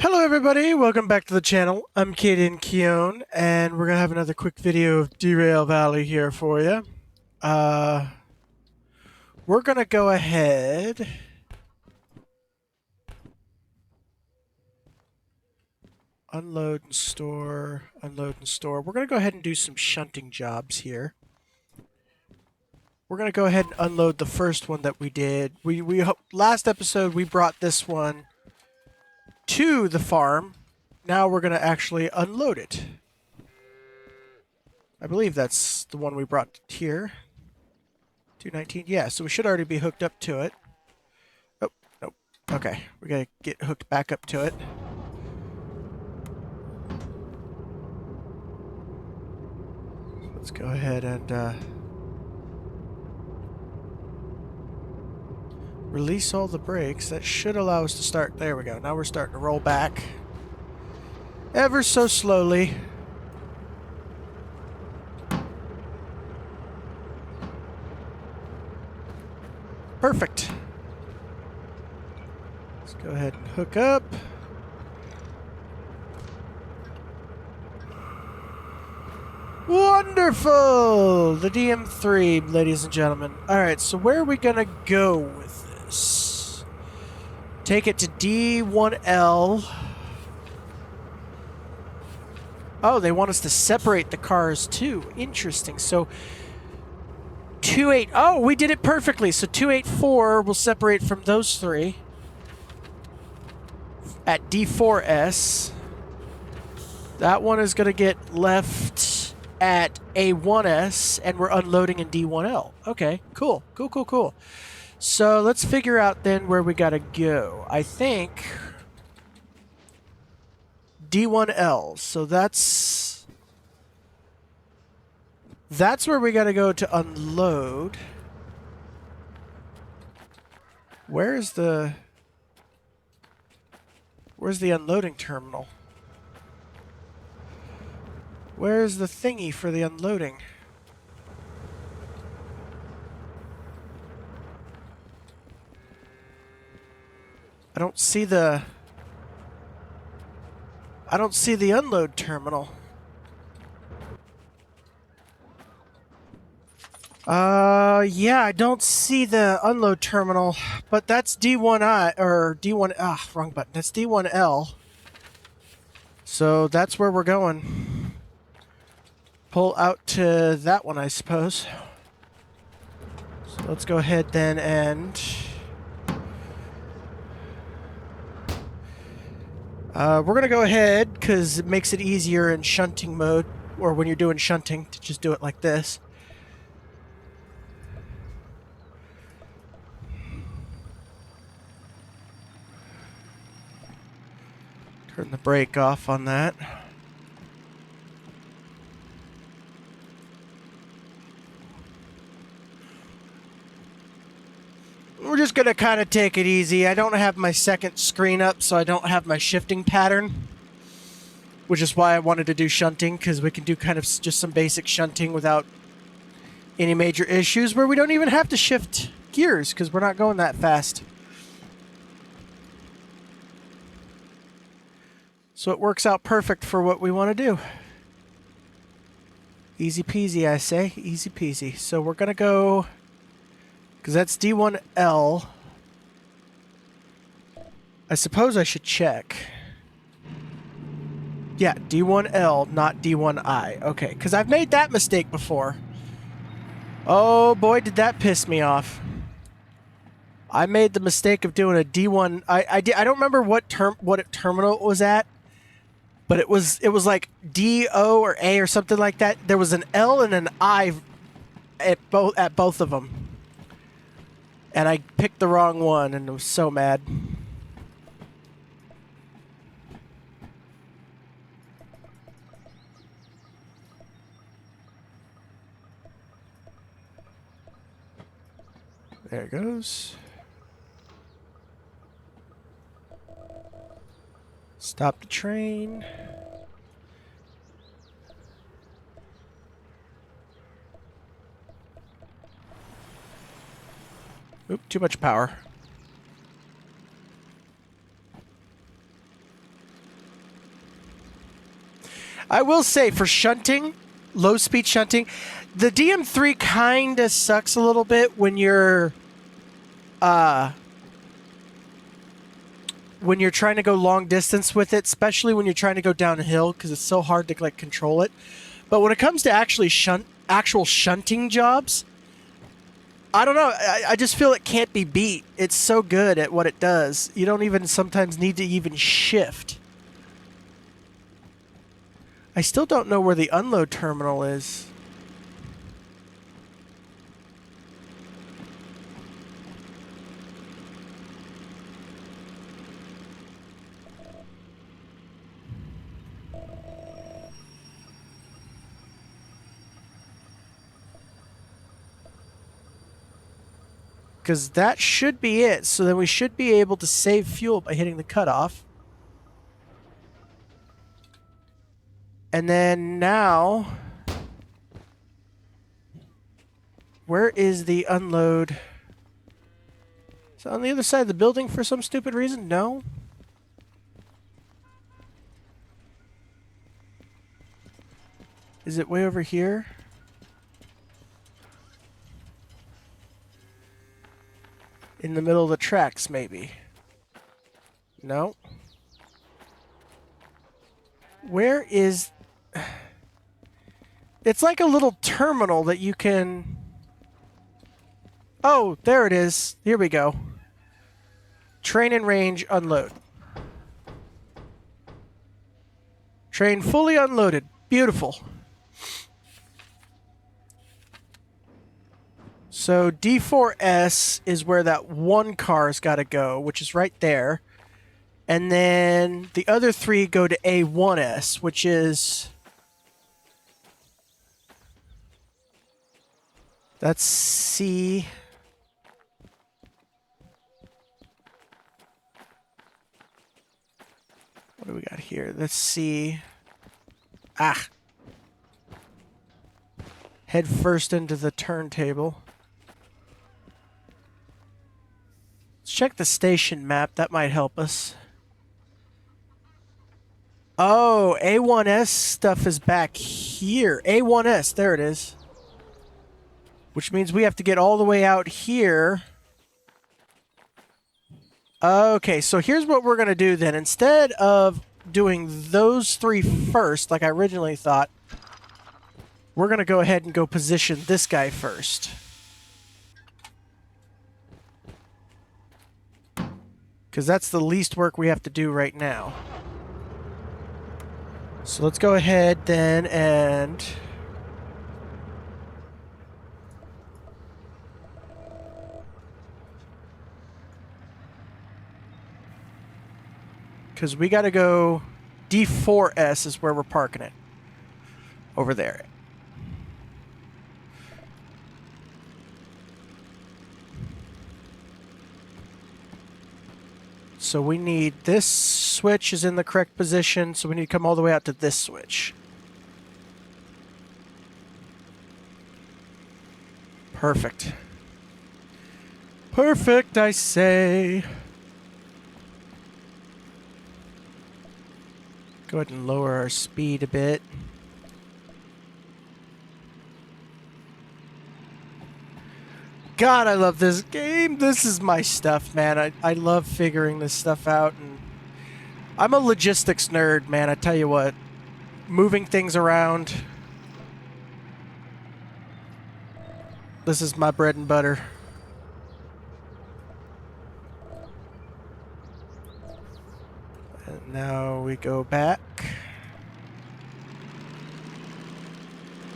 Hello everybody, welcome back to the channel. I'm Caden Keown, and we're gonna have another quick video of Derail Valley here for you. Uh, we're gonna go ahead. Unload and store, unload and store. We're gonna go ahead and do some shunting jobs here. We're gonna go ahead and unload the first one that we did. Last episode we brought this one to the farm. Now we're gonna actually unload it. I believe that's the one we brought here. 219. Yeah, so we should already be hooked up to it. Oh, nope. Okay, we gotta get hooked back up to it. Let's go ahead and release all the brakes. That should allow us to start. There we go. Now we're starting to roll back. Ever so slowly. Perfect. Let's go ahead and hook up. Wonderful! The DM3, ladies and gentlemen. Alright, so where are we gonna go with this? Take it to D1L. Oh, they want us to separate the cars too. Interesting. So 28. Oh, we did it perfectly. So 284 will separate from those three at D4S. That one is going to get left at A1S, and we're unloading in D1L. Okay, cool. Cool. So let's figure out then where we got to go. I think D1L. So that's where we got to go to unload. Where's the unloading terminal? Where's the thingy for the unloading? I don't see the unload terminal. Yeah, I don't see the unload terminal, but that's D1I, or D1, wrong button. That's D1L. So that's where we're going. Pull out to that one, I suppose. So let's go ahead then and... we're going to go ahead, because it makes it easier in shunting mode, or when you're doing shunting, to just do it like this. Turn the brake off on that. We're just going to kind of take it easy. I don't have my second screen up, so I don't have my shifting pattern, which is why I wanted to do shunting, because we can do kind of just some basic shunting without any major issues, where we don't even have to shift gears, because we're not going that fast. So it works out perfect for what we want to do. Easy peasy, I say. Easy peasy. So we're going to go... because that's D1L. I suppose I should check. Yeah, D1L, not D1I. Okay, because I've made that mistake before. Oh boy, did that piss me off. I made the mistake of doing a D1... I don't remember what terminal it was at, but it was like D-O or A or something like that. There was an L and an I at both of them. And I picked the wrong one and was so mad. There it goes. Stop the train. Oop, too much power. I will say for shunting, low speed shunting, the DM3 kind of sucks a little bit when you're trying to go long distance with it, especially when you're trying to go down a hill because it's so hard to like control it. But when it comes to actually actual shunting jobs, I don't know. I just feel it can't be beat. It's so good at what it does. You don't even sometimes need to even shift. I still don't know where the unload terminal is. Because that should be it. So then we should be able to save fuel by hitting the cutoff. And then now... Where is the unload? Is it on the other side of the building for some stupid reason? No? Is it way over here? In the middle of the tracks, maybe. No. Where is... It's like a little terminal that you can... Oh, there it is. Here we go. Train and range unload. Train fully unloaded. Beautiful. So D4S is where that one car's got to go, which is right there. And then the other three go to A1S, which is... That's C. What do we got here? Let's see. Ah. Head first into the turntable. Let's check the station map. That might help us. Oh, A1S stuff is back here. A1S, there it is. Which means we have to get all the way out here. Okay, so here's what we're going to do then. Instead of doing those three first, like I originally thought, we're going to go ahead and go position this guy first. Because that's the least work we have to do right now. So let's go ahead then and... Because we got to go... D4S is where we're parking it. Over there. So we need... This switch is in the correct position, so we need to come all the way out to this switch. Perfect. Perfect, I say. Go ahead and lower our speed a bit. God, I love this game. This is my stuff, man. I love figuring this stuff out. And I'm a logistics nerd, man. I tell you what. Moving things around. This is my bread and butter. And now we go back.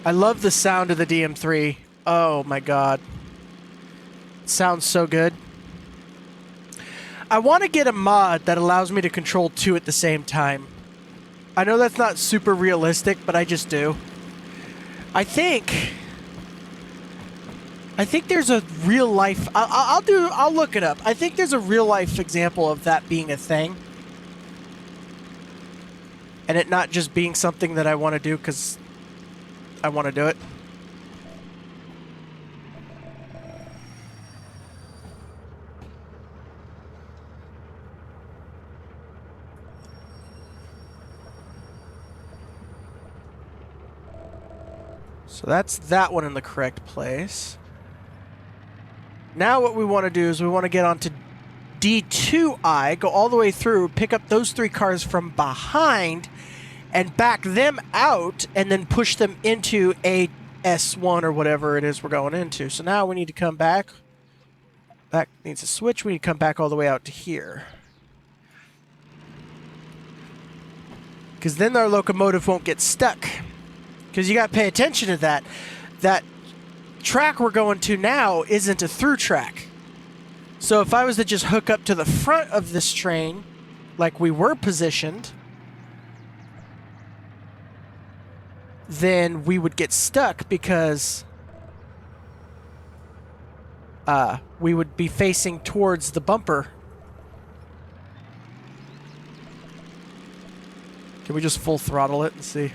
I love the sound of the DM3. Oh my god. It sounds so good. I want to get a mod that allows me to control two at the same time. I know that's not super realistic, but I just do. I think there's a real life... I'll look it up. I think there's a real life example of that being a thing. And it not just being something that I want to do because I want to do it. So that's that one in the correct place. Now what we want to do is we want to get onto D2I, go all the way through, pick up those 3 cars from behind, and back them out, and then push them into a S1 or whatever it is we're going into. So now we need to come back. That needs a switch. We need to come back all the way out to here. Because then our locomotive won't get stuck. Because you got to pay attention to that. That track we're going to now isn't a through track. So if I was to just hook up to the front of this train, like we were positioned, then we would get stuck because we would be facing towards the bumper. Can we just full throttle it and see?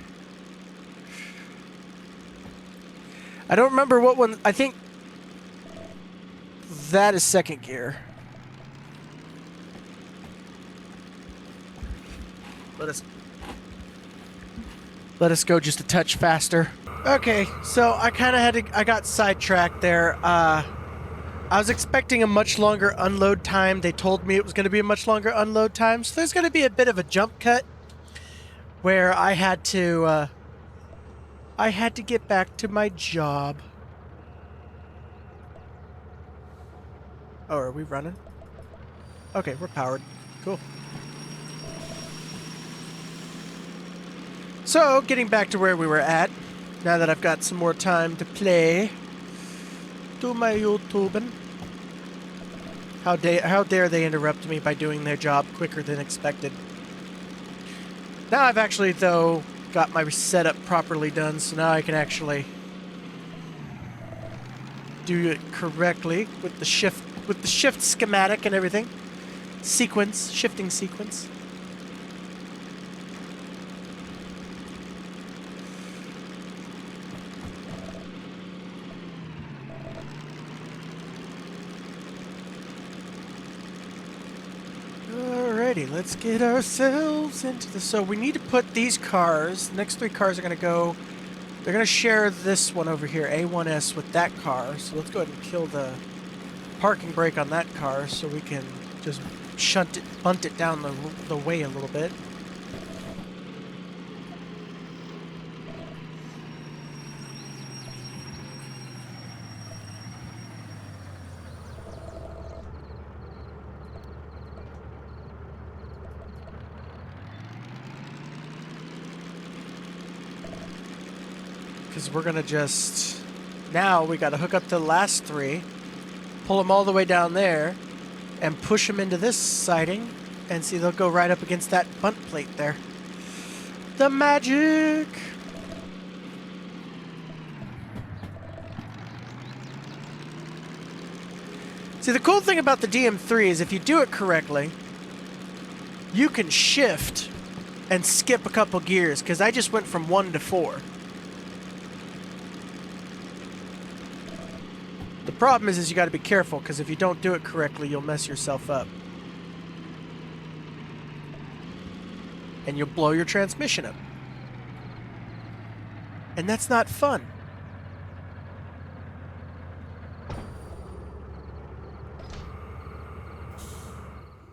I don't remember what one. I think that is second gear. Let us go just a touch faster. Okay, so I kind of had to. I got sidetracked there. I was expecting a much longer unload time. They told me it was going to be a much longer unload time, so there's going to be a bit of a jump cut where I had to get back to my job. Oh, are we running? Okay, we're powered. Cool. So, getting back to where we were at, now that I've got some more time to play, do my YouTubing. How dare they interrupt me by doing their job quicker than expected. Now I've actually, though, got my setup properly done, so now I can actually do it correctly with the shift schematic and everything. Shifting sequence. Alrighty, let's get ourselves into the... So we need to put these cars, the next 3 cars are going to go... They're going to share this one over here, A1S, with that car. So let's go ahead and kill the parking brake on that car so we can just bunt it down the way a little bit. Because we're going to just... Now we got to hook up to the last 3, pull them all the way down there, and push them into this siding. And see, they'll go right up against that bunt plate there. The magic! See, the cool thing about the DM3 is if you do it correctly, you can shift and skip a couple gears, because I just went from 1 to 4. The problem is you got to be careful, because if you don't do it correctly, you'll mess yourself up. And you'll blow your transmission up. And that's not fun.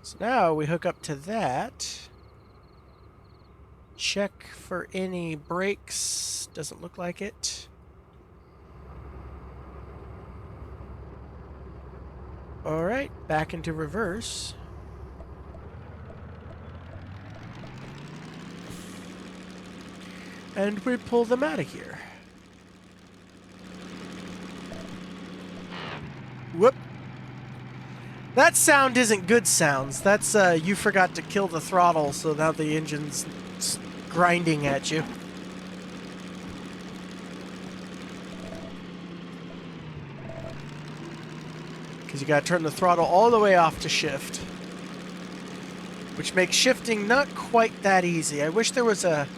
So now we hook up to that. Check for any brakes. Doesn't look like it. Alright, back into reverse. And we pull them out of here. Whoop. That sound isn't good sounds. That's, you forgot to kill the throttle, so now the engine's grinding at you. Because you gotta turn the throttle all the way off to shift. Which makes shifting not quite that easy. I wish there was a...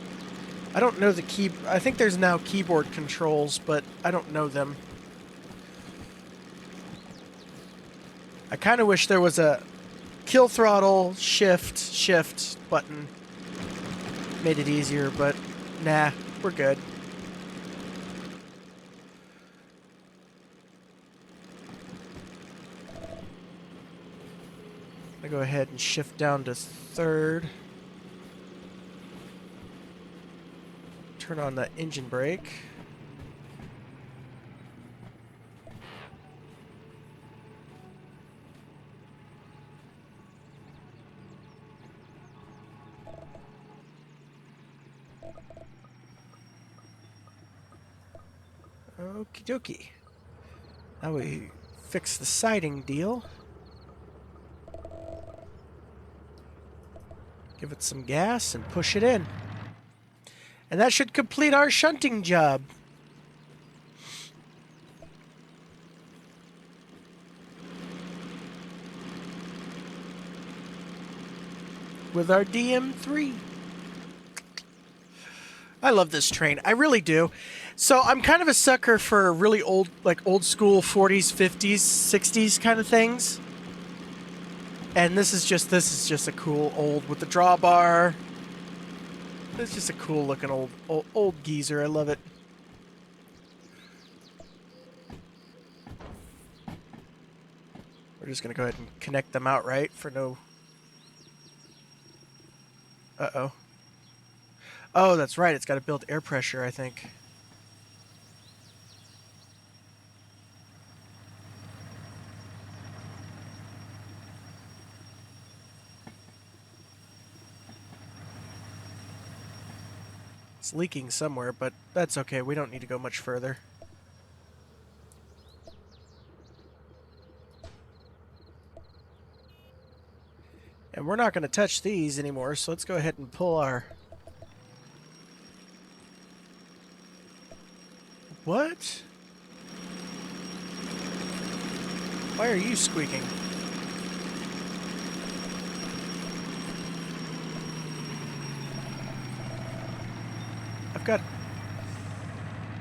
I don't know the key... I think there's now keyboard controls, but I don't know them. I kind of wish there was a kill throttle, shift button. Made it easier, but nah, we're good. go ahead and shift down to third. Turn on the engine brake. Okie dokie. Now we fix the siding deal. Give it some gas and push it in. And that should complete our shunting job. With our DM3. I love this train. I really do. So I'm kind of a sucker for really old, like old school 40s, 50s, 60s kind of things. And this is just a cool old with the drawbar. It's just a cool looking old geezer. I love it. We're just gonna go ahead and connect them outright for no. Uh-oh. Oh, that's right. It's got to build air pressure, I think. It's leaking somewhere, but that's okay. We don't need to go much further. And we're not going to touch these anymore, so let's go ahead and pull our... What? Why are you squeaking? I've got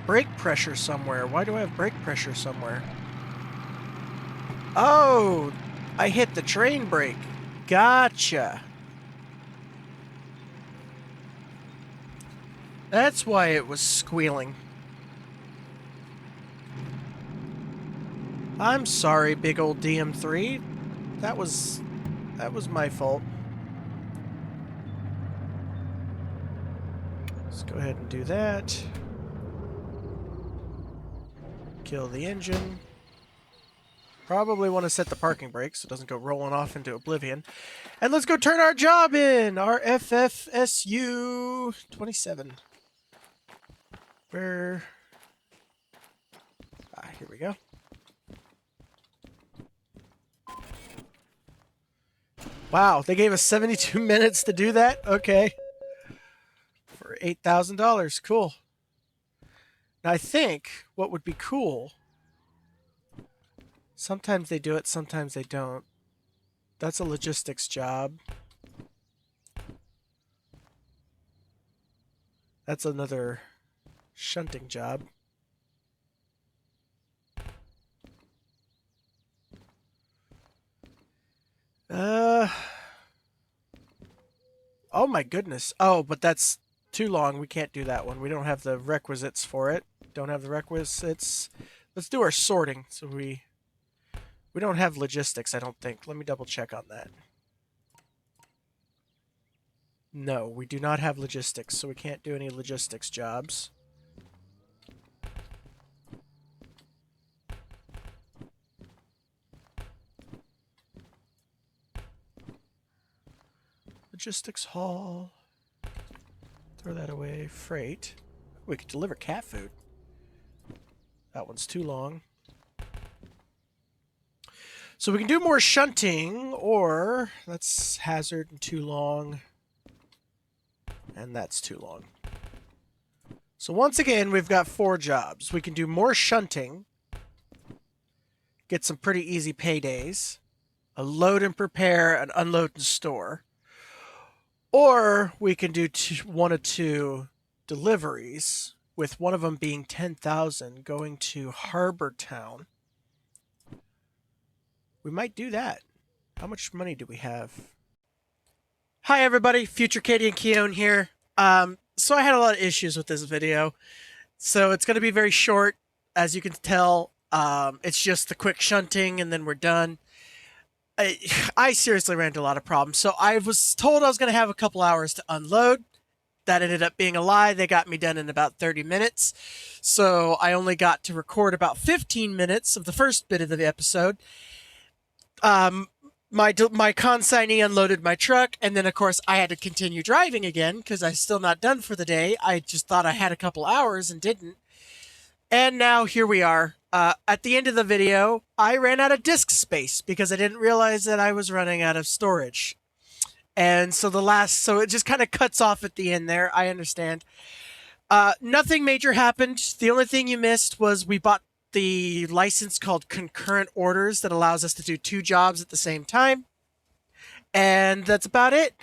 brake pressure somewhere. Why do I have brake pressure somewhere? Oh! I hit the train brake. Gotcha. That's why it was squealing. I'm sorry, big old DM3. That was my fault. Let's go ahead and do that. Kill the engine. Probably want to set the parking brake so it doesn't go rolling off into oblivion. And let's go turn our job in! Our FFSU 27. Where... here we go. Wow, they gave us 72 minutes to do that? Okay. For $8,000. Cool. Now, I think what would be cool... Sometimes they do it, sometimes they don't. That's a logistics job. That's another shunting job. Oh my goodness. Oh, but that's too long. We can't do that one. We don't have the requisites for it. Don't have the requisites. Let's do our sorting. So we don't have logistics, I don't think. Let me double check on that. No, we do not have logistics, so we can't do any logistics jobs. Logistics hall. Throw that away. Freight. We could deliver cat food. That one's too long. So we can do more shunting, or that's hazard and too long. And that's too long. So once again, we've got 4 jobs. We can do more shunting. Get some pretty easy paydays. A load and prepare, an unload and store. Or we can do 1 or 2 deliveries, with one of them being 10,000 going to Harbor Town. We might do that. How much money do we have? Hi everybody, Future Katie and Keone here. So I had a lot of issues with this video. So it's going to be very short, as you can tell. It's just the quick shunting and then we're done. I seriously ran into a lot of problems. So I was told I was going to have a couple hours to unload. That ended up being a lie. They got me done in about 30 minutes. So I only got to record about 15 minutes of the first bit of the episode. Um, my consignee unloaded my truck, and then of course I had to continue driving again because I'm still not done for the day. I just thought I had a couple hours and didn't. And now here we are. At the end of the video, I ran out of disk space because I didn't realize that I was running out of storage. And so it just kind of cuts off at the end there. I understand. Nothing major happened. The only thing you missed was we bought the license called Concurrent Orders that allows us to do two jobs at the same time. And that's about it.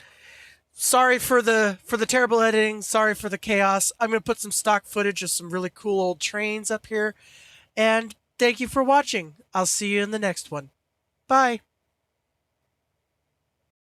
Sorry for the terrible editing. Sorry for the chaos. I'm going to put some stock footage of some really cool old trains up here. And thank you for watching. I'll see you in the next one. Bye.